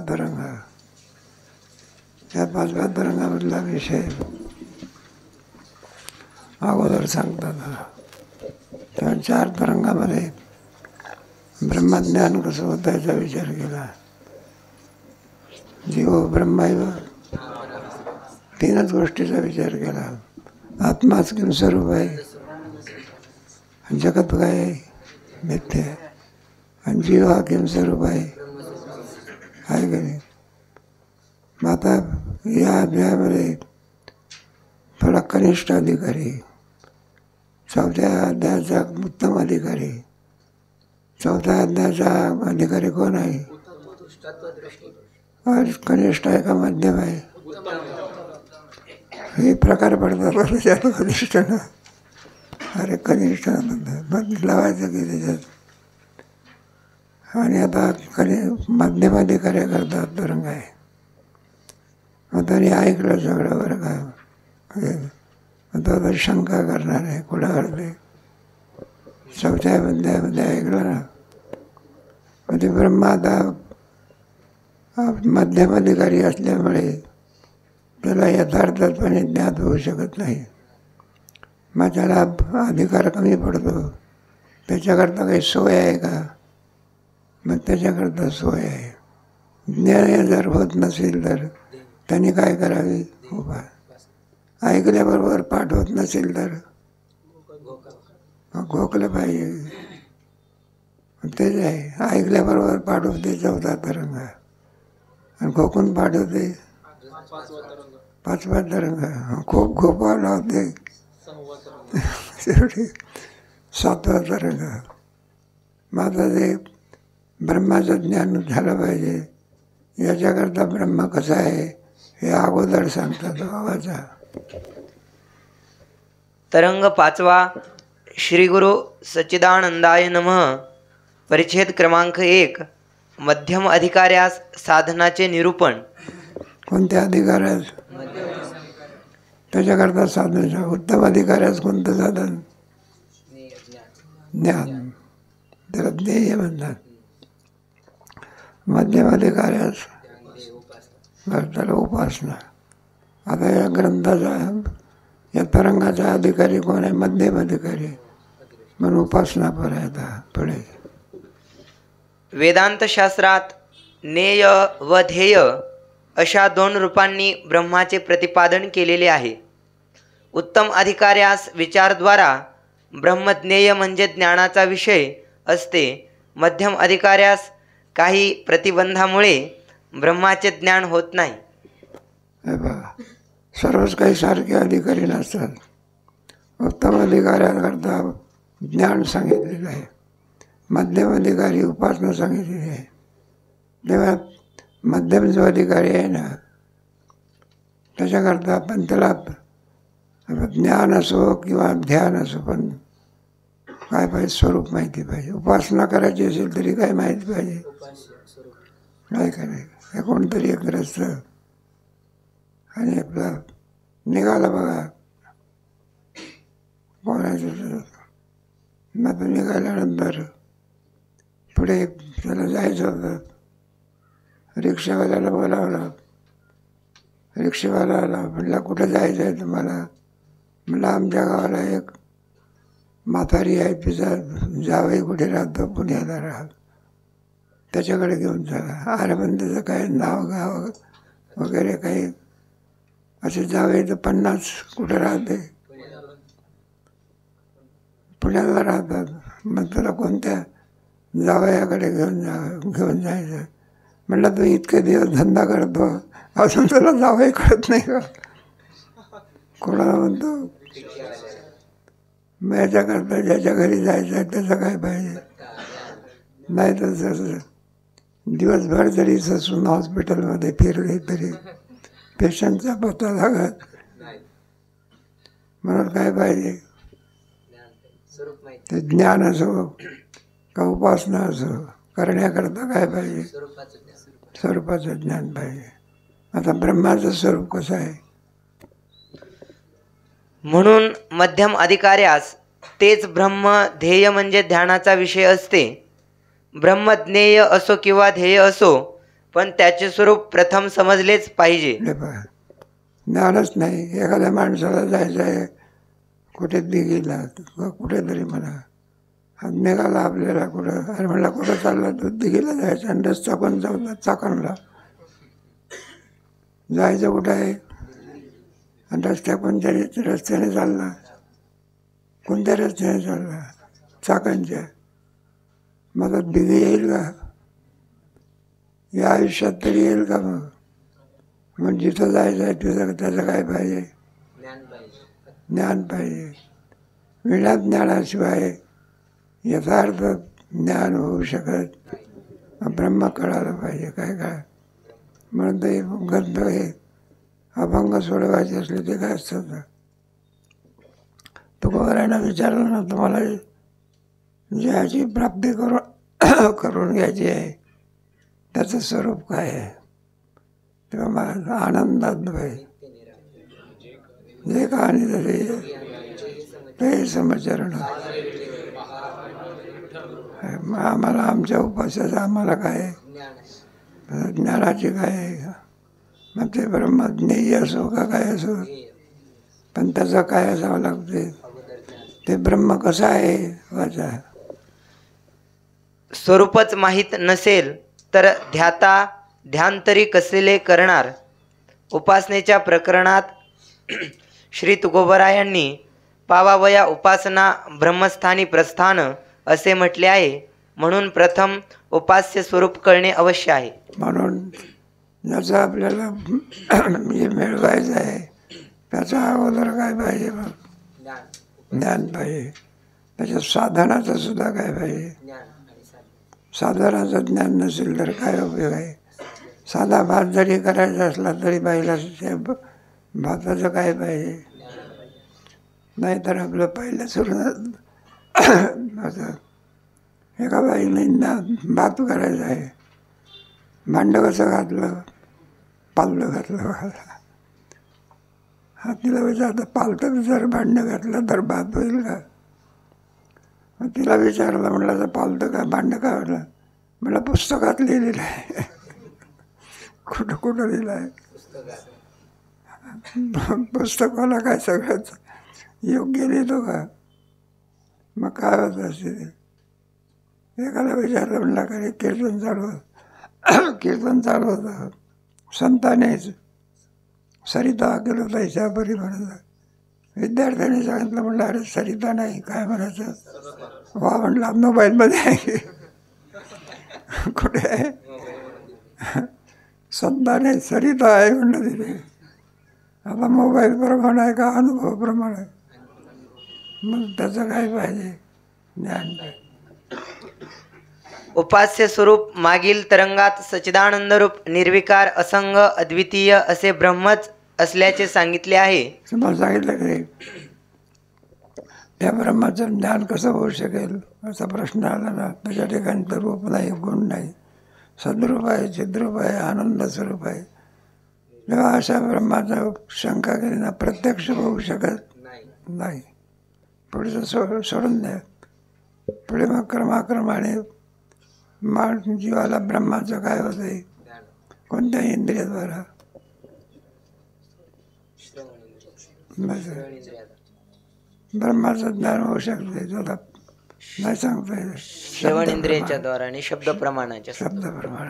तरंग, या 5व्या तरंगामधला विषय अगोदर सांगतात. त्या 4 तरंगामध्ये ब्रह्मज्ञान कसं होतं याचा विचार केला. जीव ब्रह्मैव, 3च गोष्टीचा विचार केला. आत्माच किम स्वरूप आहे, जगत काय मिथ्या आहे, आणि जीव हा किम स्वरूप आहे की नाही. मग आता या अध्यायामध्ये थोडा कनिष्ठ अधिकारी, 4थ्या अध्यायाचा उत्तम अधिकारी, 4थ्या अध्यायाचा अधिकारी कोण आहे? कनिष्ठ आहे का मध्यम आहे? हे प्रकार पडतात कनिष्ठानं. अरे कनिष्ठानं म्हणतात, मग लावायचं की त्याच्यात. आणि आता मध्यम अधिकारी करतात तरंग आहे. मग त्यांनी ऐकलं सगळं बरं का. आता शंका करणार आहे कुणाकडे. 4थ्या अध्यायामध्ये ऐकलं ना. मग ते ब्रह्मा आता मध्यम अधिकारी असल्यामुळे त्याला यथार्थपणे ज्ञात होऊ शकत नाही. मग त्याला अधिकार कमी पडतो. त्याच्याकरता काही सोय आहे का? मग त्याच्याकरता सोय आहे. ज्ञान जर होत नसेल तर त्यांनी काय करावे? उपाय. ऐकल्याबरोबर पाठ होत नसेल तर घोकलं पाहिजे. तेच आहे, ऐकल्याबरोबर पाठ होते 4था तरंग, आणि खोकून पाठ होते 5वा तरंग. खूप खोपावला होते शेवटी 7वा तरंग. माझं ते ब्रह्माचं ज्ञान झालं पाहिजे. याच्याकरता ब्रह्म कसा आहे हे अगोदर सांगतात. आवाजा तरंग 5वा. श्री गुरु सच्चिदानंदाय नमः. परिच्छेद क्रमांक 1. मध्यम अधिकाऱ्यास साधनाचे निरूपण. कोणत्या अधिकाऱ्यास? त्याच्याकरता साधनाच्या. उत्तम अधिकाऱ्यास कोणतं साधन? ज्ञान, त्याला ज्ञेय म्हणतात. मध्यम अधिकाऱ्यास त्याला उपासना. आता या ग्रंथाचा, या तरंगाचा अधिकारी कोण आहे? मध्यम अधिकारी. म्हणून उपासना पर आहे. आता पुढे वेदांत शास्त्रात नेय व ध्येय अशा 2 रूपांनी ब्रह्माचे प्रतिपादन केलेले आहे. उत्तम अधिकाऱ्यास विचारद्वारा ब्रह्मज्ञेय म्हणजे ज्ञानाचा विषय असते. मध्यम अधिकाऱ्यास काही प्रतिबंधामुळे ब्रह्माचे ज्ञान होत नाही. सर्वच काही सारखे अधिकारी नसतात. उत्तम अधिकाऱ्याकरता ज्ञान सांगितलेलं आहे. मध्यम अधिकारी उपासना सांगितलेली आहे. तेव्हा मध्यम जो अधिकारी आहे ना, त्याच्याकरता पण त्याला ज्ञान असो किंवा ध्यान असो, पण काय पाहिजे? स्वरूप माहिती पाहिजे. उपासना करायची असेल तरी काय माहिती पाहिजे? काय करायचं? हे कोणतरी एक ग्रस्त आणि आपला निघाला बघा कोणाचं. मग निघाल्यानंतर पुढे त्याला जायचं होतं. रिक्षावाल्याला बोलावलं. रिक्षावाला आला. म्हटलं कुठं जायचं आहे तुम्हाला? म्हटलं आमच्या गावाला एक म्हातारी आहे, तिचा जावई कुठे राहतो? पुण्याला राहत, त्याच्याकडे घेऊन चला. अरे पण त्याचं काय नाव गाव वगैरे काही असे जावई तर 50 कुठे राहते? पुण्याला राहतात. मग तुला कोणत्या जावयाकडे घेऊन जायचं? म्हटलं तू इतके दिवस धंदा करतो, अजून तुला जावई कळत नाही का? कोणाला म्हणतो? मग याच्याकरता ज्याच्या घरी जायचं आहे त्याचं काय पाहिजे? नाही तर दिवसभर जरी ससून हॉस्पिटलमध्ये फिरले तरी पेशंटचा पत्ता लागत. म्हणून काय पाहिजे? ते ज्ञान असो का उपासना असो, करण्याकरता काय पाहिजे? स्वरूपाचं ज्ञान पाहिजे. आता ब्रह्माचं स्वरूप कसं आहे? म्हणून मध्यम अधिकाऱ्यास तेच ब्रह्म ध्येय म्हणजे ध्यानाचा विषय असते. ब्रह्मज्ञेय असो किंवा ध्येय असो, पण त्याचे स्वरूप प्रथम समजलेच पाहिजे. हे पहा, ज्ञानच नाही. एखाद्या माणसाला जायचं आहे कुठे दिघीला कुठेतरी म्हणा, निघाला आपल्याला कुठं, अरे म्हणला कुठं चालला तो, दिघीला जायचं आणि रस्ता पण जाऊला चाकणला जायचं कुठं आहे आणि रस्त्या कोणत्या रस्त्याने चालला, कोणत्या रस्त्याने चालला, चाकणच्या. मग आता दिघी येईल का या आयुष्यात तरी येईल का? मग जिथं जायचं आहे तिथं त्याचं काय पाहिजे? ज्ञान पाहिजे. विना ज्ञानाशिवाय यथार्थ ज्ञान होऊ शकत. ब्रह्म कळालं पाहिजे. काय काय म्हणून ते गद्द हे अभंग सोडवायचे असले ते काय असतं. तुकोबारायांना विचारलं ना, तुम्हाला ज्याची प्राप्ती करून घ्यायची आहे त्याचं स्वरूप काय आहे? तेव्हा मला आनंदात भाई जे कहाणी तरी ते समचरण. आम्हाला आमच्या उपासाचं आम्हाला काय ज्ञानाची काय आहे? मग ते ब्रह्मज्ञेय असो का काय असो, पण त्याचं काय असावं लागते? ते ब्रह्म कसं आहे वाचा. स्वरूपच माहीत नसेल तर ध्यान तरी कसले करणार. उपासनेच्या प्रकरणात श्री तुकोबरायांनी पावावया उपासना ब्रह्मस्थानी प्रस्थान असे म्हटले आहे. म्हणून प्रथम उपास्य स्वरूप कळणे अवश्य आहे. म्हणून ज्याचं आपल्याला मिळवायचं आहे त्याचा अगोदर काय पाहिजे? ज्ञान पाहिजे. त्याच्या साधनाचं सुद्धा काय पाहिजे? साधनाचं ज्ञान नसेल तर काय उपयोग आहे? साधा भात जरी करायचा असला तरी पाहिला भाताचं काय पाहिजे? नाहीतर आपलं पहिलं सुरू असं एका बाईने भात करायचं आहे, भांडं कसं घातलं? पाललं घातलं. हा तिला विचारलं, पालतं जर भांडं घातलं तर भात होईल का? मग तिला विचारलं, म्हटलं तर पालतं का भांडं का म्हटलं? मला पुस्तकात लिहिलेलं आहे. कुठं कुठं लिहिलं आहे? पुस्तकाला काय सगळ्याच योग्य लिहितो का? मग काय होत असते ते? एकाला विचारलं, म्हणला काय कीर्तन चालू होतं. संतानेच सरिता केलं होतं हिच्यापरी म्हणत. विद्यार्थ्यांनी सांगितलं, म्हणलं अरे सरिता नाही काय म्हणायचं? वा म्हणला मोबाईलमध्ये आहे. कुठे आहे? संताने सरिता आहे म्हणलं तिथे. आता मोबाईल प्रमाण आहे का अनुभव प्रमाण आहे? मग त्याचं काय पाहिजे? ज्ञान पाहिजे. उपास्य स्वरूप मागील तरंगात सच्चिदानंद रूप निर्विकार असंग अद्वितीय असे ब्रह्मच असल्याचे सांगितले आहे. तुम्हाला सांगितलं की त्या ब्रह्माचं ज्ञान कसं होऊ शकेल असा प्रश्न आला ना. त्याच्या ठिकाणी तर रूप नाही, गुण नाही, सद्रूप आहे, चिद्रूप आहे, आनंद स्वरूप आहे. जेव्हा अशा ब्रह्माचा शंका केली ना, प्रत्यक्ष होऊ शकत नाही. पुढचं सोडून द्या. पुढे मग क्रमाक्रमाने जीवाला ब्रह्माचं काय होतंय? कोणत्या इंद्रियाद्वारा? ब्रह्माचं ज्ञान होऊ शकते. तुला नाही सांगता येत. श्रवण इंद्रियाच्या द्वारा आणि शब्द प्रमाणाच्या शब्द प्रमाण.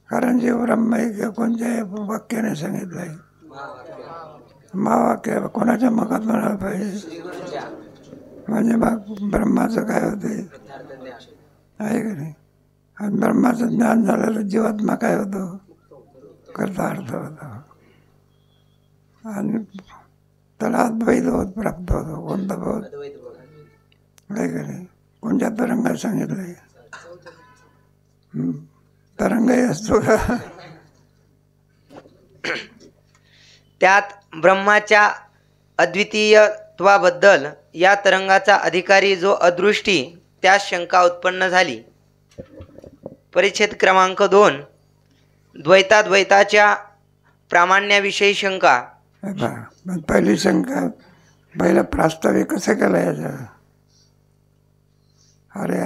कारण जे ब्रह्म आहे कोणत्याही वाक्याने सांगितलं आहे. महावाक्य कोणाच्या मुखात म्हणायला पाहिजे? म्हणजे मग ब्रह्माचं काय होते आहे का नाही? आणि ब्रह्माचं ज्ञान झालं तर जीवात्मा काय होतो? कर्तार्थ होतो. आणि त्याला अद्वैत होत प्राप्त होतो. कोणता बोध आहे का नाही? कोणत्या तरंगात सांगितलं आहे? तरंगही असतो का? त्यात ब्रह्माच्या अद्वितीयत्वाबद्दल या तरंगाचा अधिकारी जो अदृष्टी त्यास शंका उत्पन्न झाली. परिच्छेद क्रमांक 2 द्वैताद्वैताच्या प्रामाण्याविषयी शंका. पहिली शंका, पहिलं प्रास्ताविक कसं केलं याचं? अरे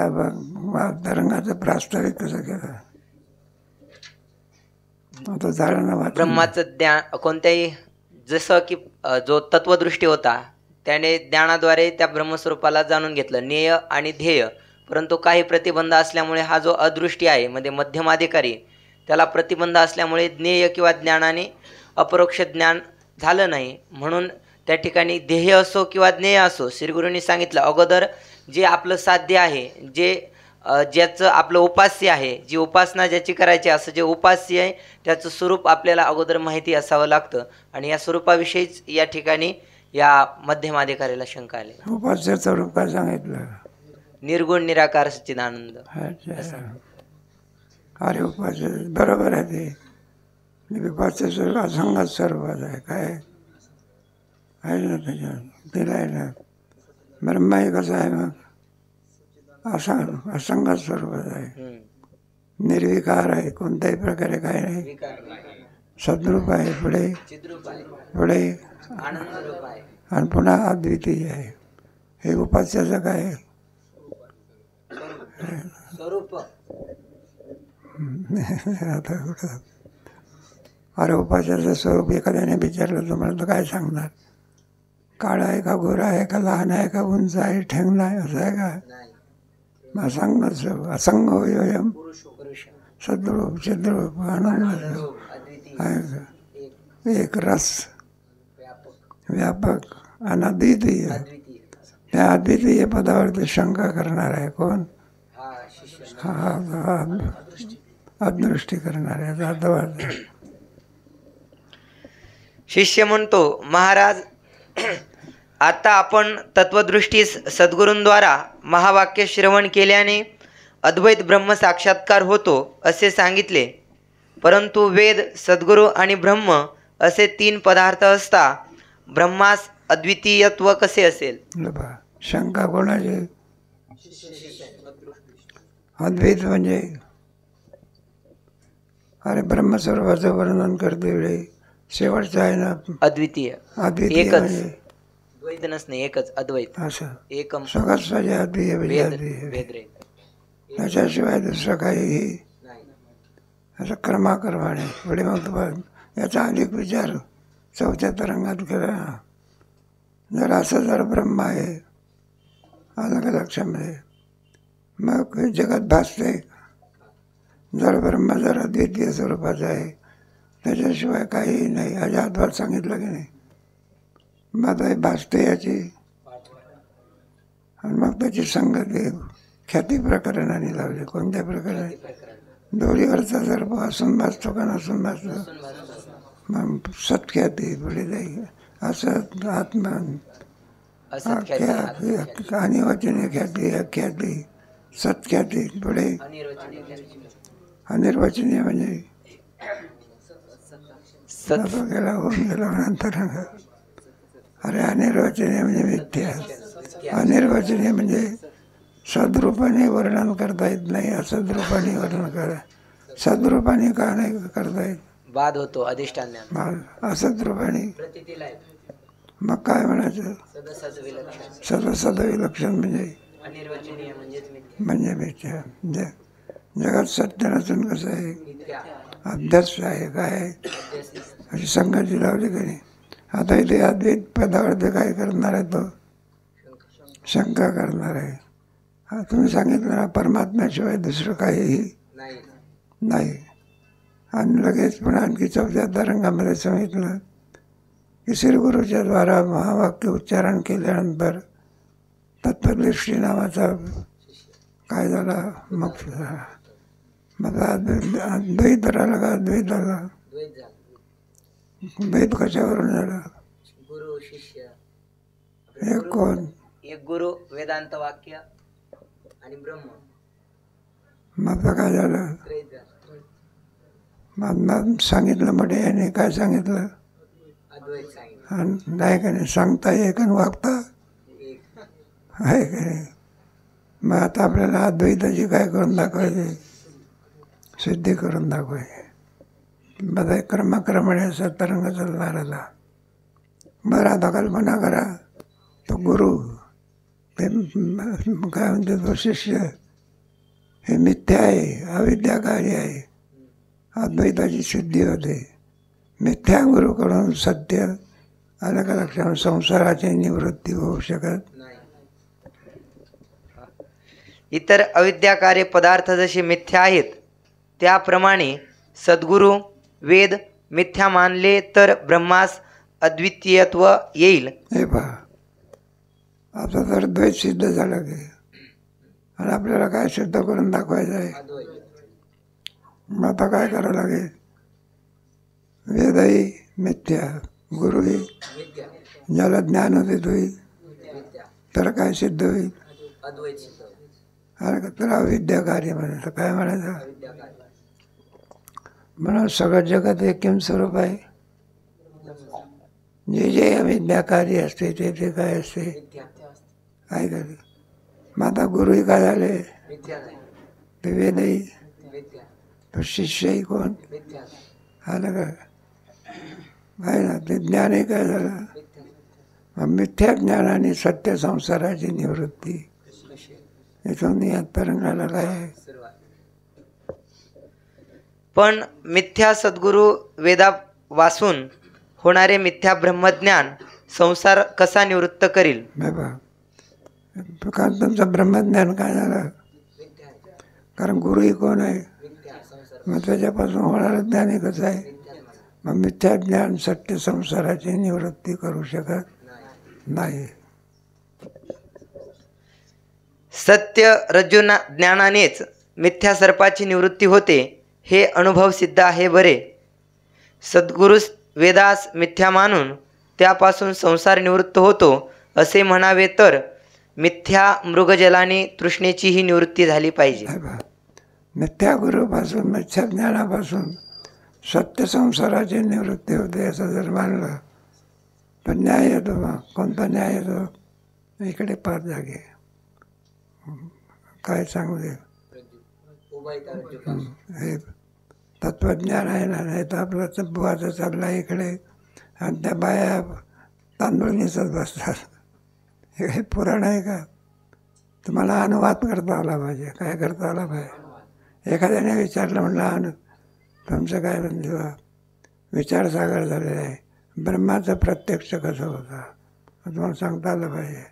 तरंगाचं प्रास्ताविक कसं केलं? आता झाडांना वाचून ब्रह्माचं ज्ञान कोणत्याही, जसं की जो तत्वदृष्टी होता त्याने ज्ञानाद्वारे त्या ब्रह्मस्वरूपाला जाणून घेतलं, ज्ञेय आणि ध्येय. परंतु काही प्रतिबंध असल्यामुळे हा जो अदृष्टी आहे म्हणजे मध्यमाधिकारी, त्याला प्रतिबंध असल्यामुळे ज्ञेय किंवा ज्ञानाने अपरोक्ष ज्ञान झालं नाही. म्हणून त्या ठिकाणी ध्येय असो किंवा ज्ञेय असो, श्रीगुरूंनी सांगितलं अगोदर जे आपलं साध्य आहे, जे ज्याचं आपलं उपास्य आहे, जी उपासना ज्याची करायची, असं जे उपास्य आहे त्याचं स्वरूप आपल्याला अगोदर माहिती असावं लागतं. आणि या स्वरूपाविषयीच या ठिकाणी या मध्यमाधिकारीला शंका आली. उपास्याचं रूप काय सांगितलं? निर्गुण निराकार सच्चिदानंद. अच्छा. अरे उपास्य बरोबर आहे ते. उपास्य स्वरूप असंगत स्वरूपात आहे. काय आहे ना त्याच्यात तिला आहे ना. ब्रह्माही कसं आहे मग? असंगत स्वरूपात आहे, निर्विकार आहे, कोणत्याही प्रकारे काय नाही, सद्रूप आहे, पुढे आणि पुन्हा अद्वितीय आहे. हे उपास्याचं काय आहे? आता कुठं अरे उपास्याचं स्वरूप एखाद्याने विचारलं तुम्हाला तर काय सांगणार? काळा आहे का, गोरा आहे का, लहान आहे का, उंच आहे, ठेंगला आहे, असं आहे का? असंग असंग होयम सद्रूप चिद्रूप आनंद आहे, एक रस, व्यापक आणि अद्वितीय. त्या अद्वितीय पदावरती शंका करणार आहे कोण? हा अदृष्टी करणार आहे, अर्धवाद. शिष्य म्हणतो, महाराज आता आपण तत्वदृष्टीस सद्गुरूंद्वारा महावाक्य श्रवण केल्याने अद्वैत ब्रह्म साक्षात्कार होतो असे सांगितले. परंतु वेद, सद्गुरू आणि ब्रह्म असे 3 पदार्थ असता ब्रह्मास अद्वितीयत्व कसे असेल? शंका कोणाची? अद्वैत म्हणजे अरे ब्रह्मस्वरूपाचं वर्णन करते वेळी शेवटचं आहे ना अद्वितीय. अद्वितीय एकच म्हणजे द्वैत नसणे, एकच अद्वैत. असं एकम सगळं स्वजे अद्वितीय म्हणजे अद्वितीय. त्याच्याशिवाय दुसरं काहीही असं क्रमाक्रमाने पुढे मग याचा अधिक विचार 4थ्या तरंगात केला. जर असं जर ब्रह्म आहे अलग लक्षामध्ये मग जगत भासते. जर ब्रह्म जर अद्वितीय स्वरूपाचं आहे त्याच्याशिवाय काहीही नाही, अजातवाद सांगितलं की नाही. मग ते भासते याची आणि मग त्याची संगती ख्याती प्रकरणाने लावली. कोणत्या प्रकारे? दोरीवरचा जर असून भासतो का नसून भासतो, मग सत्ख्याती पुढे जाईल. असं आत्मा आणि वचने ख्याती, अख्याती, सत्ख्याती, पुढे अनिर्वचनीय म्हणजे गेला होऊन गेला नंतर. अरे अनिर्वचनीय म्हणजे मिथ्या, अनिर्वचनीय म्हणजे सद्रूपाने वर्णन करता येत नाही, असद्रूपाने वर्णन करा. सद्रूपाने का नाही करता येत? बाद होतो अधिष्ठान. असद्रूपाने मग काय म्हणायचं? सदसदविलक्षण म्हणजे मिथ्या. जगात सत्य नसून कसं आहे? अभ्यास आहे. काय अशी संगती लावली की नाही. आता इथे अद्वैत पदार्थ काय करणार आहे? तो शंका करणार आहे. तुम्ही सांगितलं ना परमात्म्याशिवाय दुसरं काहीही नाही. आणि लगेच पण आणखी 4थ्या तरंगामध्ये सांगितलं की श्रीगुरूच्या द्वारा महावाक्य उच्चारण केल्यानंतर तत्वदृष्टी नावाचा काय झाला? मग अद्वैत राहिला का? अद्वैत झाला. द्वैत कशावरून झाला? गुरु शिष्य. एक कोण? एक गुरु, वेदांत वाक्य आणि ब्रह्म. मग काय झालं? मग सांगितलं म्हणजे याने काय सांगितलं? नाही का नाही? सांगता एक आणि वागता आहे का नाही? मग आता आपल्याला अद्वैताची काय करून दाखवायचे? सिद्धी करून दाखवायचे. बघा क्रमाक्रमाने असा तरंग चालणार आला. बरं आता कल्पना करा तो गुरु, ते काय म्हणते तो शिष्य, हे मिथ्या आहे, अविद्याकारी आहे. अद्वैताची सिद्धी होते. मिथ्या गुरुकडून सत्य आलं का लक्षात, संसाराची निवृत्ती होऊ शकत. इतर अविद्याकार्य पदार्थ जसे मिथ्या आहेत त्याप्रमाणे सद्गुरु वेद मिथ्या मानले तर ब्रह्मास अद्वितीयत्व येईल. हे पहा, आता तर द्वैत सिद्ध झालं की, आणि आपल्याला काय सिद्ध करून दाखवायचं आहे. मग आता काय करावं लागेल. वेदही मिथ्या, गुरुही, ज्याला ज्ञान होते तोही, तर काय सिद्ध होईल. अरे तर अविद्या कार्य म्हणायचं. काय म्हणायचं. म्हणून सगळं जगत हे किम स्वरूप आहे. जे जे अविद्या कार्य असते ते ते काय असते, काय करे. मग आता गुरुही काय झाले, ते वेदही, तो शिष्यही कोण आलं का, आहे ना. ते ज्ञानही काय झालं. मग मिथ्या ज्ञानाने सत्य संसाराची निवृत्ती. इथून अंतरंगाला काय आहे. पण मिथ्या सद्गुरु वेदा वाचून होणारे मिथ्या ब्रह्मज्ञान संसार कसा निवृत्त करील. कारण तुमचं ब्रह्मज्ञान काय झालं, कारण गुरुही कोण आहे. मग त्याच्यापासून होणारं ज्ञान कसं आहे. मग मिथ्या ज्ञान सत्य संसाराची निवृत्ती करू शकत नाही. सत्य रज्जुना ज्ञानानेच मिथ्या सर्पाची निवृत्ती होते हे अनुभव सिद्ध आहे बरे. सद्गुरु वेदास मिथ्या मानून त्यापासून संसार निवृत्त होतो असे म्हणावे तर मिथ्या मृगजलाने तृष्णेचीही निवृत्ती झाली पाहिजे. मिथ्या गुरुपासून मिथ्या ज्ञानापासून सत्य संसाराची निवृत्ती होते असं जर मानलं तर न्याय येतो. कोणता न्याय येतो. इकडे 5 जागे काय सांगू. हे तत्वज्ञान आहे ना. नाही तर आपलं तत्वाचं चालला इकडे, आणि त्या बाया तांदूळ निसत बसतात. हे पुराण आहे का. तुम्हाला अनुवाद करता आला पाहिजे. काय करता आला पाहिजे. एखाद्याने विचारलं म्हटलं तुमचं काय म्हणजे विचारसागर झालेलं आहे, ब्रह्माचं प्रत्यक्ष कसं होता तुम्हाला सांगता आलं पाहिजे.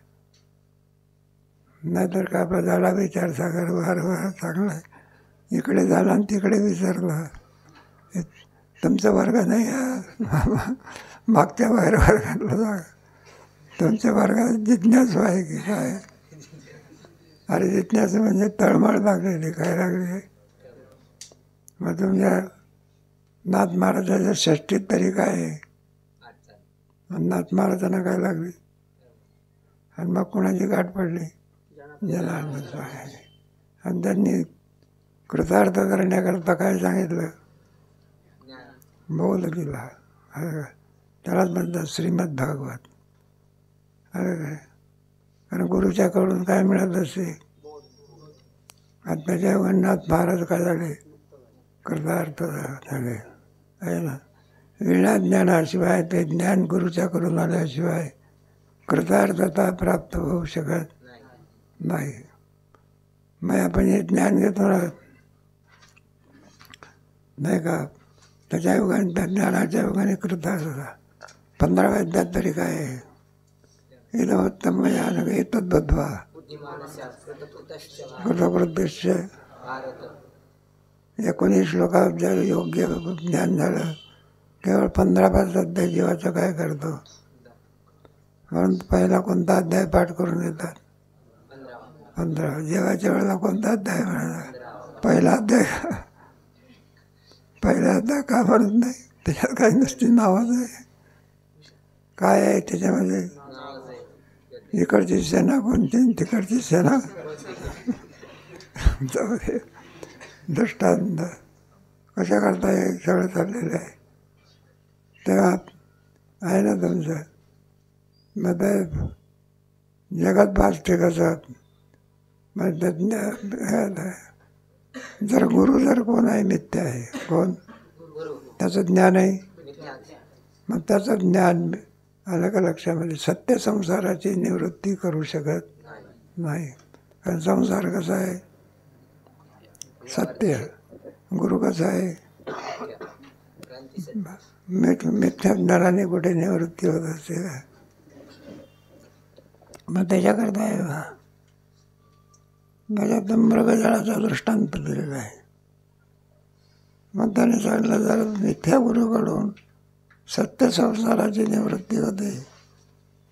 नाहीतर का आपला झाला विचारसागर वारंवार चांगला आहे, इकडे झाला आणि तिकडे विसरला. तुमचा वर्ग नाही मागच्या वर्गातला जागा. तुमच्या वर्गात जिज्ञासू आहे की काय. अरे जिज्ञासू म्हणजे तळमळ लागलेली काय लागली. मग तुमच्या नाथ महाराजाच्या षष्टीत तरी काय आहे. नाथ महाराजांना काय लागली. आणि मग कोणाची गाठ पडली. जनार्दन स्वामी. आणि त्यांनी कृतार्थ करण्याकरता काय सांगितलं. बोध दिला. त्यालाच म्हणतात श्रीमद भागवत. अरे काय. कारण गुरुच्याकडून काय मिळत असते. आणि त्याच्या नाथ महाराज काय झाले, कृतार्थ झाले आहे ना. विना ज्ञानाशिवाय ते ज्ञान गुरुच्याकडून आल्याशिवाय कृतार्थता प्राप्त होऊ शकत नाही. मग आपण हे ज्ञान घेतो ना, नाही का. त्याच्या योगाने त्या ज्ञानाच्या योगाने कृतार्थता. 15व्या अध्यायात तरी काय आहे. इदमुत्तम ज्ञान एतद्बद्ध्वा कृतकृत्यश्च. 19 श्लोकात जर योग्य ज्ञान झालं, केवळ 15वाच अध्याय जीवाचं काय करतो. म्हणून पहिला कोणता अध्याय पाठ करून येतात. 15. जेवायच्या वेळेला कोणता अध्याय म्हणाला. पहिला अध्याय. पहिला अध्याय का म्हणत नाही. त्याच्यात काही नसती नावच आहे. काय आहे त्याच्यामध्ये. इकडची सेना कोणती, तिकडची सेना. दृष्टांत कशा करता हे सगळं चाललेलं आहे. तेव्हा आहे ना तुमचं. मग ते जगात भासते कसं. मग जर गुरु जर कोण आहे मिथ्या आहे. कोण त्याचं ज्ञान आहे. मग त्याचं ज्ञान आलं का लक्षामध्ये. सत्य संसाराची निवृत्ती करू शकत नाही. कारण संसार कसा आहे सत्य. गुरु कसा आहे मिथ्या ज्ञानाने कुठे निवृत्ती होत असते का? मग त्याच्याकरता आहे बा, माझ्या मृगजळाचा दृष्टांत दिलेला आहे. मग त्याने सांगितलं जर मिथ्या गुरुकडून सत्य संसाराची निवृत्ती होते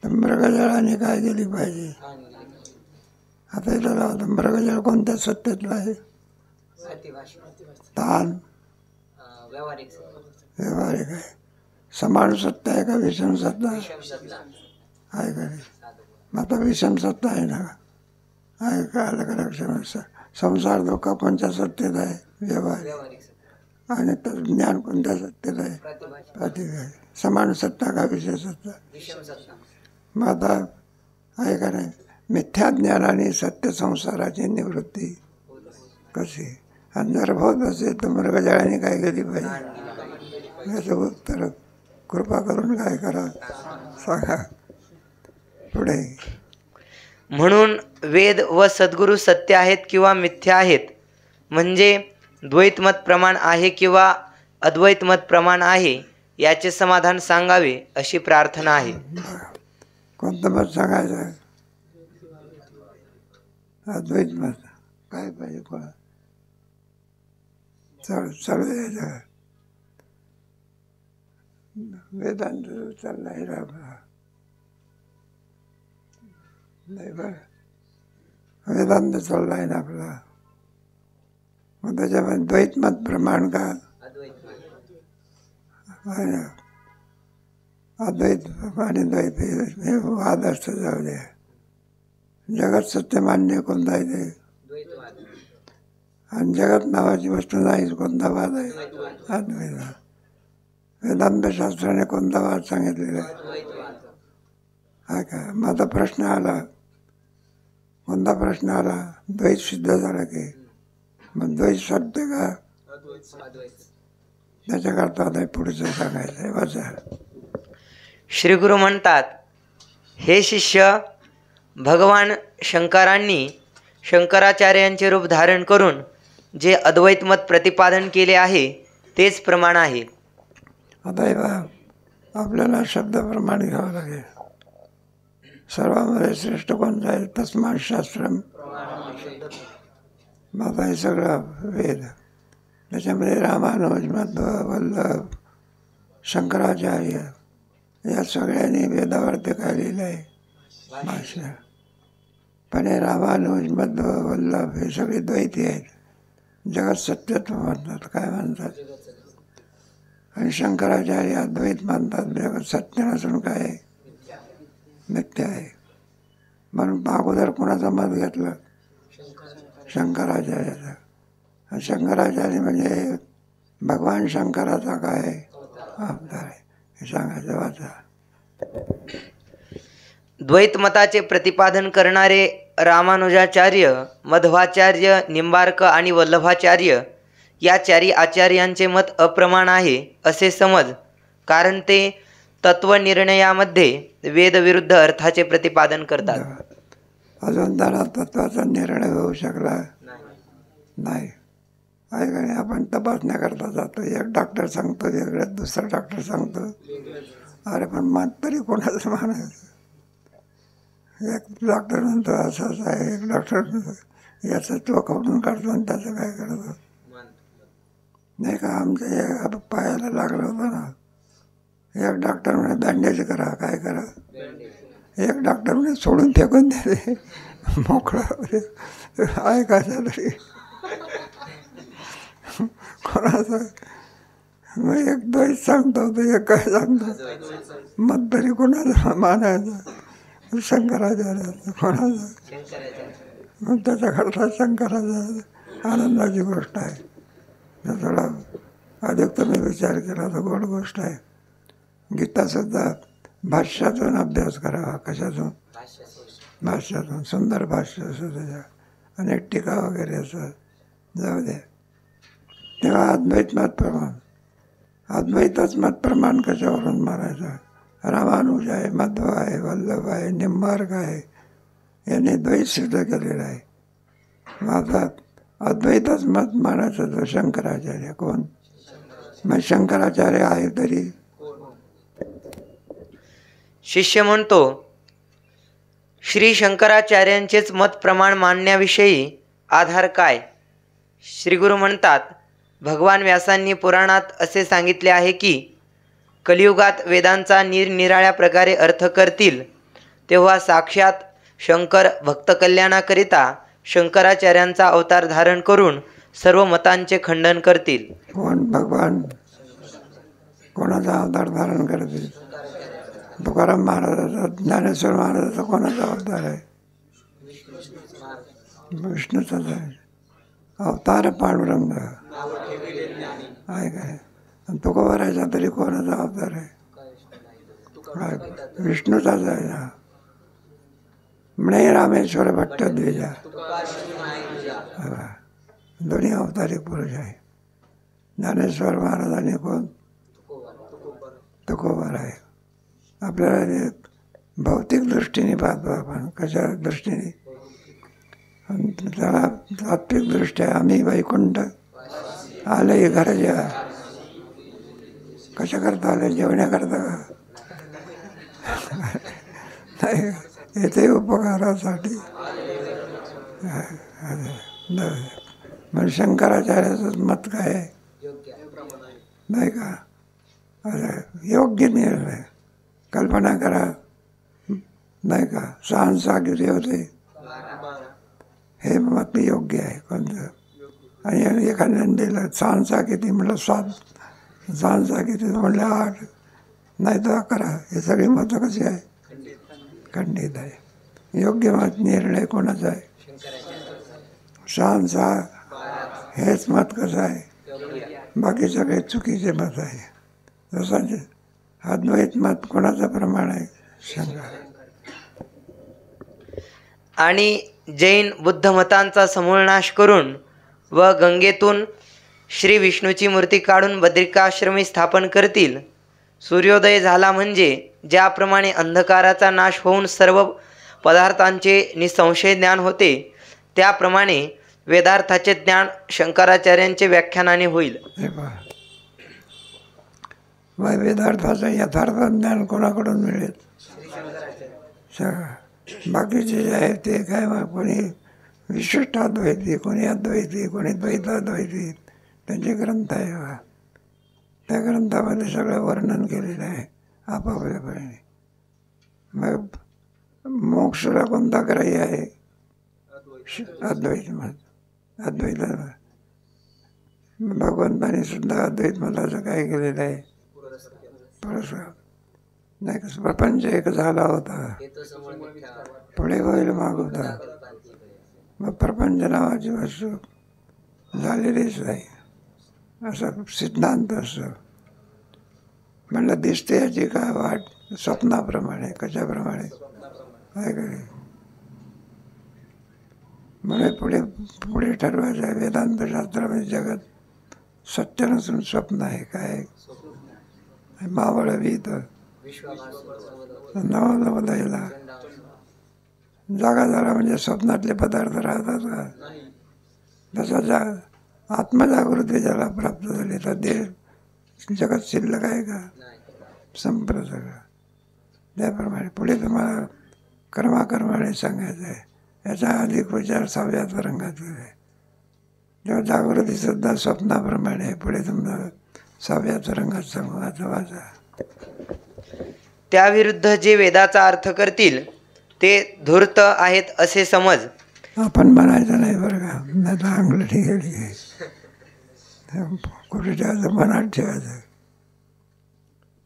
तर मृगजळाने काय केली पाहिजे? आता इथं मृगजळ कोणत्या सत्तेतला आहे? तान व्यवहारिक आहे. समान सत्ता आहे का विषम सत्ता आहे का? मग आता विषम सत्ता आहे ना, आहे का? आलं का लक्षात? संसार दुःख कोणत्या सत्तेत आहे? व्यवहारिक. आणि तर ज्ञान कोणत्या सत्तेत आहे? प्रतिभा आहे. समान सत्ता का विषय सत्ता? मग आता आहे का नाही? मिथ्या ज्ञानाने सत्य संसाराची निवृत्ती कशी? आणि जर होत असेल तर मृगजळाने काय केली पाहिजे? याचं उत्तर कृपा करून काय करा सांगा पुढे. म्हणून वेद व सद्गुरू सत्य आहेत किंवा मिथ्या आहेत, म्हणजे द्वैतमत प्रमाण आहे किंवा अद्वैतमत प्रमाण आहे, याचे समाधान सांगावे अशी प्रार्थना आहे. कोणतं मत सांगायचं आहे? अद्वैत मत. काय पाहिजे कोणा चालू द्यायचं? वेदांत चाललाय राहा नाही बरं, वेदांत चाललाय ना आपला. मग त्याच्यामध्ये द्वैतमत प्रमाण का आहे ना? अद्वैत आणि द्वैत हे वाद असतं. जाऊ द्या. जगत सत्य मान्य कोणता आहे ते? आणि जगत नावाची वस्तू नाही कोणता वाद आहे? अद्वैत. वेदांत शास्त्राने कोणता वाद सांगितलेला आहे? हा का? मग आता प्रश्न आला, कोणता प्रश्न आला? द्वैत सिद्ध झाला की मग द्वैत सत्य का? त्याच्याकरता आता पुढचं सांगायचं आहे. वाचा. श्री गुरु म्हणतात, हे शिष्य, भगवान शंकरांनी शंकराचार्यांचे रूप धारण करून जे अद्वैतमत प्रतिपादन केले आहे तेच प्रमाण आहे. आता हे बघा, आपल्याला शब्द प्रमाण घ्यावं लागेल. सर्वांमध्ये श्रेष्ठ कोणतं आहे? तस्मात् शास्त्रम. माझा हे सगळं वेद. त्याच्यामध्ये रामानुज, मध्व, वल्लभ, शंकराचार्य या सगळ्यांनी वेदावरती काय लिहिलं आहे? भाष्य. पण हे रामानुज, मध्व, वल्लभ हे सगळे द्वैती आहेत. जगत सत्यत्व म्हणतात. काय म्हणतात? आणि शंकराचार्य अद्वैत मानतात. जगत सत्य नसून काय आहे? मिथ्या आहे. म्हणून अगोदर कोणाचं मत घेतलं? शंकराचार्याचा. आणि शंकराचार्य म्हणजे भगवान शंकराचा काय अवतार आहे हे सांगायचं. वाचा. द्वैतमताचे प्रतिपादन करणारे रामानुजाचार्य, मध्वाचार्य, निंबार्क आणि वल्लभाचार्य या चारी आचार्यांचे मत अप्रमाण आहे असे समज, कारण ते तत्वनिर्णयामध्ये वेदविरुद्ध अर्थाचे प्रतिपादन करतात. अजून त्याला तत्वाचा निर्णय होऊ शकला नाही. आहे का नाही? आपण तपासण्या करता जातो. एक डॉक्टर सांगतो वेगळं, दुसरा डॉक्टर सांगतो. अरे पण मत तरी कोणाचं मानायचं? एक डॉक्टर म्हणतो असंच आहे, एक डॉक्टर म्हणतो याचं तो करून काढतो आणि त्याचं काय करतो नाही का? आमच्या पायाला लागलं होतं ना, एक डॉक्टर म्हणे बँडेज करा. काय करा? एक डॉक्टर म्हणे सोडून फेकून द्या मोकळा. आहे का तरी कोणाचं? मग एक द्वैत सांगतो तर एक काय सांगतो? मग तरी कोणाचं मानायचं? शंकराचार्याचं. कोणाचं? मग त्याच्याकरता शंकराचार्य आनंदाची गोष्ट आहे. थोडा अधिक तुम्ही विचार केला तर गोड गोष्ट आहे. गीतासुद्धा भाष्यातून अभ्यास करावा. कशातून? भाष्यातून. सुंदर भाष्य असं त्याच्या, अनेक टीका वगैरे असं. जाऊ द्या. तेव्हा अद्वैत मत प्रमाण, अद्वैतच मत प्रमाण कशावरून मारायचं? रामानुज आहे, मध्व आहे, वल्लभ आहे, निंबार्क आहे, यांनी द्वैत सिद्ध केलेलं आहे. मग आता अद्वैतच मत मानायचं तर शंकराचार्य. कोण? मग शंकराचार्य आहे तरी. शिष्य म्हणतो, श्री शंकराचार्यांचेच मत प्रमाण मानण्याविषयी आधार काय? श्री गुरु म्हणतात, भगवान व्यासांनी पुराणात असे सांगितले आहे की कलियुगात वेदांचा निरनिराळ्या प्रकारे अर्थ करतील, तेव्हा साक्षात शंकर भक्त कल्याणाकरिता शंकराचार्यांचा अवतार धारण करून सर्व मतांचे खंडन करतील. कोण भगवान कोणाचा अवतार धारण करतील? तुकाराम महाराजाचा, ज्ञानेश्वर महाराजाचा कोणाचा अवतार आहे? विष्णूचाच आहे. अवतार पांडुरंग आहे काय? तुकोबारायचा तरी कोणाचा अवतार आहे? विष्णूचाच आहे ना. म्हणे रामेश्वर भट्ट द्विजा, दोन्ही अवतारी पुरुष आहे. ज्ञानेश्वर महाराजांनी कोण? तुकोबार आहे. आपल्याला भौतिक दृष्टीने पाहतो आपण, कशा दृष्टीने? त्याला तात्विक दृष्ट्या आम्ही वैकुंठ आले घरच्या. कशा करता आले? जेवण्याकरता का? नाही, येथे उपकारासाठी. म्हणजे शंकराचार्याचं मत काय आहे? नाही का? योग्य निर्णय. कल्पना करा, नाही का? सहनसागिरी होते, हे मत योग्य आहे कोणतं? आणि एखाद्याने दिलं सहनसागिरी म्हटलं 7, सहनसागिरी म्हटलं 8, नाही तर 11. हे सगळी मतं कशी आहे? खंडित आहे. योग्य मत निर्णय कोणाचा आहे? शहांसा. हेच मत कसं आहे? बाकी सगळे चुकीचे मत आहे. जसं अद्वैत मत कोणाचं प्रमाण आहे? शंकर. आणि जैन बुद्ध मतांचा समूळ नाश करून व गंगेतून श्री विष्णूची मूर्ती काढून बद्रिकाश्रमी स्थापन करतील. सूर्योदय झाला म्हणजे ज्याप्रमाणे अंधकाराचा नाश होऊन सर्व पदार्थांचे निसंशय ज्ञान होते, त्याप्रमाणे वेदार्थाचे ज्ञान शंकराचार्यांचे व्याख्यानाने होईल. वेदार्थाचं यथार्थ ज्ञान कोणाकडून मिळेल? बाकीचे जे आहे ते काय, कोणी विशिष्टाद्वैती, कोणी अद्वैती, कोणी द्वैताद्वैती, त्यांचे ग्रंथ आहे. त्या ग्रंथामध्ये सगळं वर्णन केलेलं आहे आपापल्यापणे. मग मोक्षला कोणता ग्राह्य आहे? अद्वैत मत. अद्वैत भगवंताने सुद्धा अद्वैत मताचं काय केलेलं आहे? पुरस्कार. नाही का? प्रपंच एक झाला होता, पुढे होईल मागवता. मग प्रपंच नावाची वस्तू झालेलीच नाही, असा सिद्धांत असतो. म्हणलं दिसते याची काय वाट? स्वप्नाप्रमाणे. कशाप्रमाणे? काय करे? म्हणजे पुढे ठरवायचं आहे. वेदांत शास्त्रामध्ये जगत सत्य नसून स्वप्न आहे. काय? मावळ भीत नवा बदलला. जागा झाला म्हणजे स्वप्नातले पदार्थ राहतात का? तसा आत्मजागृती ज्याला प्राप्त झाली तर देह जगत शिल्लक आहे का? संपलं सगळं. त्याप्रमाणे पुढे तुम्हाला कर्माकर्माने सांगायचं आहे. याचा अधिक विचार 6व्या तरंगात आहे. जेव्हा जागृतीसुद्धा स्वप्नाप्रमाणे आहे. पुढे तुम्हाला 6व्या तरंगात सांगू. वाचा. त्याविरुद्ध जे वेदाचा अर्थ करतील ते धूर्त आहेत असे समज. आपण म्हणायचं नाही बरं का, नाही तर अंगलठी गेली आहे. कुठे ठेवायचं? मनात ठेवायचं.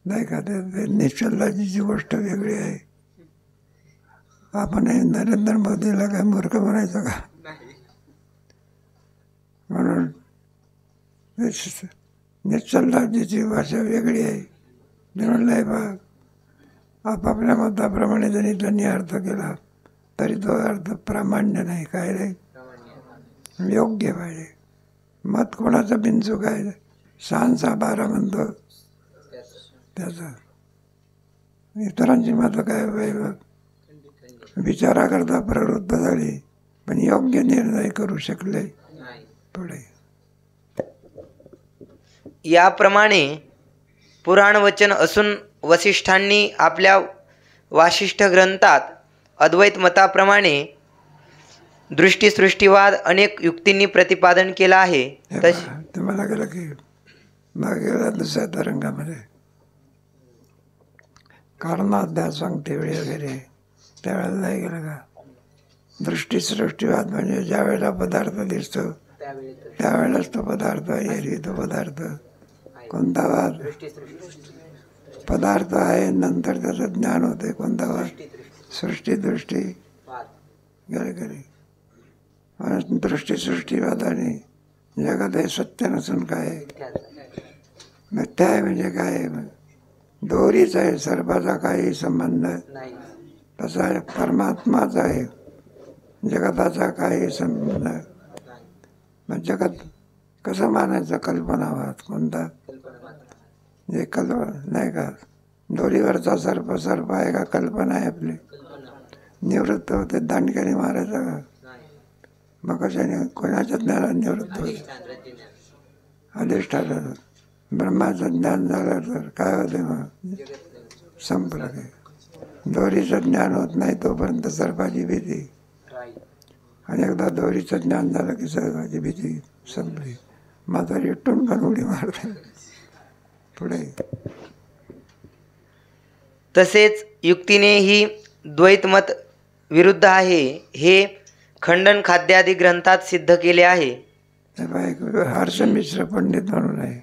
नाही का? ते निश्चलाची गोष्ट वेगळी आहे. आपण नरेंद्र मोदीला काय मूर्ख म्हणायचं का? म्हणून निश्चलराजीची भाषा वेगळी आहे. म्हणलंय बघ, आपापल्या मताप्रमाणे जरी त्यांनी अर्थ केला तरी तो अर्थ प्रामाण्य नाही. काय रे? योग्य पाहिजे. मत कोणाचं बिनचूक आहे? 6-12 म्हणतो त्याचं. इतरांची मतं काय बघ, विचाराकरता प्रवृत्त झाली पण योग्य निर्णय करू शकले पुढे. याप्रमाणे पुराण वचन असून वसिष्ठांनी आपल्या वासिष्ठ ग्रंथात अद्वैत मताप्रमाणे दृष्टीसृष्टीवाद अनेक युक्तींनी प्रतिपादन केला आहे. तुम्हाला गेलं की मागे दुसऱ्या तरंगामध्ये कारणाध्याय सांगते वेळी वगैरे त्यावेळेला नाही गेलं का? दृष्टीसृष्टीवाद म्हणजे ज्या वेळेला पदार्थ दिसतो त्यावेळेलाच तो पदार्थ एरवी तो पदार्थ. कोणता वाद? पदार्थ आहे नंतर त्याचं ज्ञान होते. कोणता वाद? सृष्टी दृष्टी गेले गेली. दृष्टीसृष्टीवादाने जगात हे सत्य नसून काय मिथ्या आहे. म्हणजे काय? दोरीच आहे, सर्पाचा काही संबंध. तसा परमात्माचा आहे, जगताचा काही संबंध. मग जगत कसं मानायचं? कल्पनावाद. कोणता? जे कल्पना नाही का? दोरीवरचा सर्प सर्प आहे का? कल्पना आहे आपली. निवृत्त होते दांडक्याने मारायचं का? मग कशाने? कोणाच्या ज्ञानात निवृत्त होते? अधिष्ठान. ब्रह्माचं ज्ञान झालं तर काय होते? मग संपलं. काय दोरीचं ज्ञान होत नाही तोपर्यंत सर्पाची भीती. आणि एकदा दोरीचं ज्ञान झालं की सर्पाची भीती संपली. म्हातारी टुणकन उडी मारते पुढे. तसेच युक्तीने ही द्वैतमत विरुद्ध आहे हे खंडन खाद्यादी ग्रंथात सिद्ध केले आहे. हर्ष मिश्र पंडित म्हणून आहे,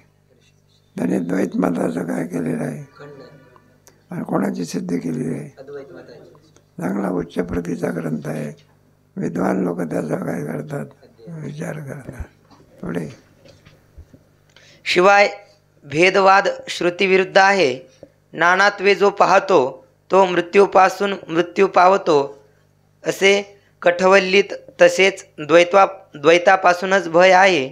त्याने द्वैत मताचं काय केलेलं आहे आणि कोणाची सिद्ध केलेली आहे? चांगला उच्च प्रतीचा ग्रंथ आहे. विद्वान लोक त्याचा काय करतात? विचार करतात. पुढे शिवाय भेदवाद श्रुतीविरुद्ध आहे. नानात्वे जो पाहतो तो मृत्यूपासून मृत्यू पावतो असे कठवल्लीत. तसेच द्वैतापासूनच भय आहे,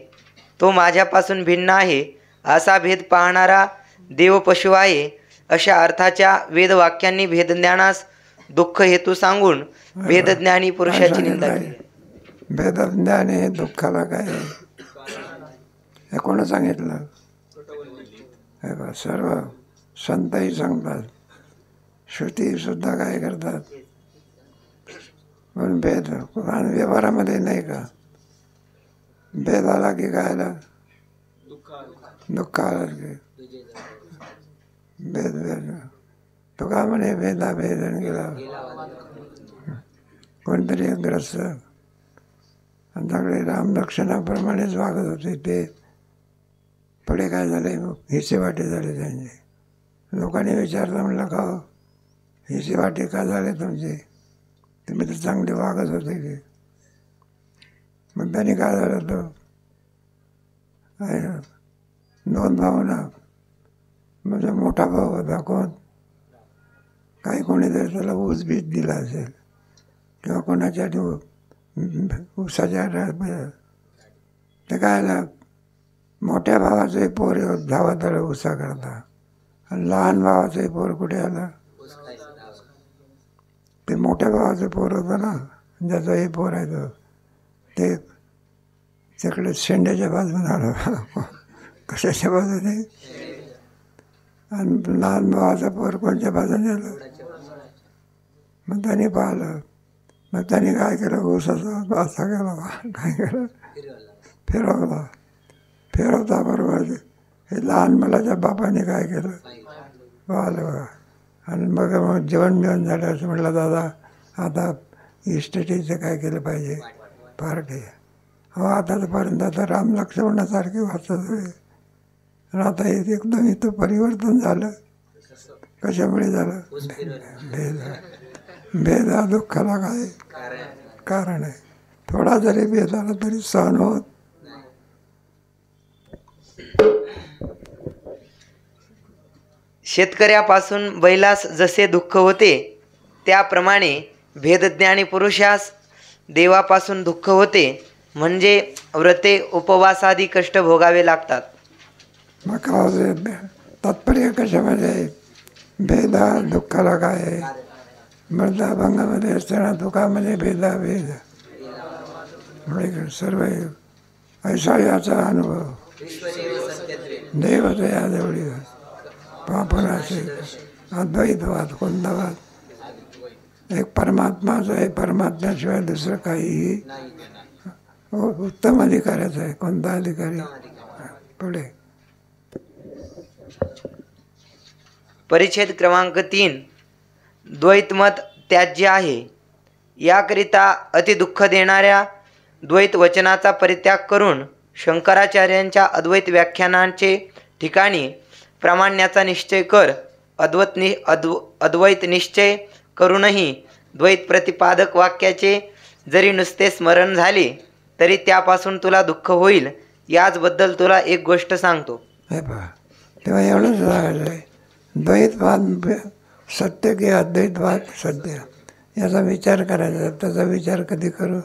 तो माझ्यापासून भिन्न आहे असा भेद पाहणारा देव पशु आहे अशा अर्थाच्या वेदवाक्यांनी भेदज्ञानास दुःख हेतू सांगून भेदज्ञानी पुरुषाची निंदा केली. भेदज्ञान हे दुःखाला काय हे कोण सांगितलं? हे बा सर्व संतही सांगतात, श्रुती सुद्धा काय करतात. पण भेद व्यवहारामध्ये नाही का? भेद आला की काय आला? दुःख आला की भेद भेद. तो का म्हणे भेदा भेदन गेला. कोणतरी ग्रस्त आमच्याकडे रामलक्षणाप्रमाणेच वागत होते. ते पुढे काय झाले? हिस्से वाटे झाले त्यांचे. लोकांनी विचारलं, म्हणलं का हो हिस्से वाटे का झाले तुमचे? तुम्ही तर चांगले वागत होते की. मग त्यांनी काय झालं? तो दोन भावना. म्हणजे मोठा भाऊ होता कोण? काही कोणीतरी त्याला ऊस बीज दिला असेल किंवा कोणाच्या ऊसाच्या ते काय झालं? मोठ्या भावाचंही पोर धावत आलं ऊसा करता आणि लहान भावाचंही पोर कुठे आलं? ते मोठ्या भावाचं पोर होतं ना, ज्याचं हे पोर आहे ते तिकडे शेंड्याच्या बाजूने आलं. कशाच्या बाजूने? आणि लहान भावाचं पोर कोणत्या बाजूने आलं? मग त्याने पाहिलं. मग त्याने काय केलं? ऊसाचा असा केला. काय केलं? फिरवला. फिरवता बरोबर हे लहान मुलाच्या बापाने काय केलं? पाहिलं बघा. आणि मग जेवण झालं. असं म्हटलं, दादा आता इस्टेटीचं काय केलं पाहिजे? पार्टी. हो आतापर्यंत आता राम लक्ष्मणासारखे वाचत होते. आणि आता हे एकदम इथं परिवर्तन झालं. कशामुळे झालं? भेद. भेद हा दुःखाला काय कारण आहे. थोडा जरी भेद आला तरी सहन होत. शेतकऱ्यापासून बैलास जसे दुःख होते त्याप्रमाणे भेदज्ञानी पुरुषास देवापासून दुःख होते. म्हणजे व्रते उपवासादी कष्ट भोगावे लागतात. मग तात्पर्य कशामध्ये? भेद हा दुःखाला काय आहे? मृदाभंगामध्ये असताना दुःखामध्ये भेदा भेद सर्व ऐसा याचा अनुभव. देवच या जवळी आपण असे अद्वैतवाद कोणता वाद एक परमात्माचा आहे, परमात्म्याशिवाय दुसरं काहीही उत्तम अधिकाऱ्याचा आहे. कोणता अधिकारी? पुढे परिच्छेद क्रमांक 3 द्वैतमत त्याज्य आहे. याकरिता अतिदुःख देणाऱ्या द्वैत वचनाचा परित्याग करून शंकराचार्यांच्या अद्वैत व्याख्यानांचे ठिकाणी प्रामाण्याचा निश्चय कर. अद्वैत निश्चय करूनही द्वैत प्रतिपादक वाक्याचे जरी नुसते स्मरण झाले तरी त्यापासून तुला दुःख होईल. याचबद्दल तुला एक गोष्ट सांगतो. हे पहा, तेव्हा एवढंच सांगायचं आहे, द्वैतवाद सत्य की अद्वैतवाद सत्य याचा विचार करायचा. त्याचा विचार कधी करू?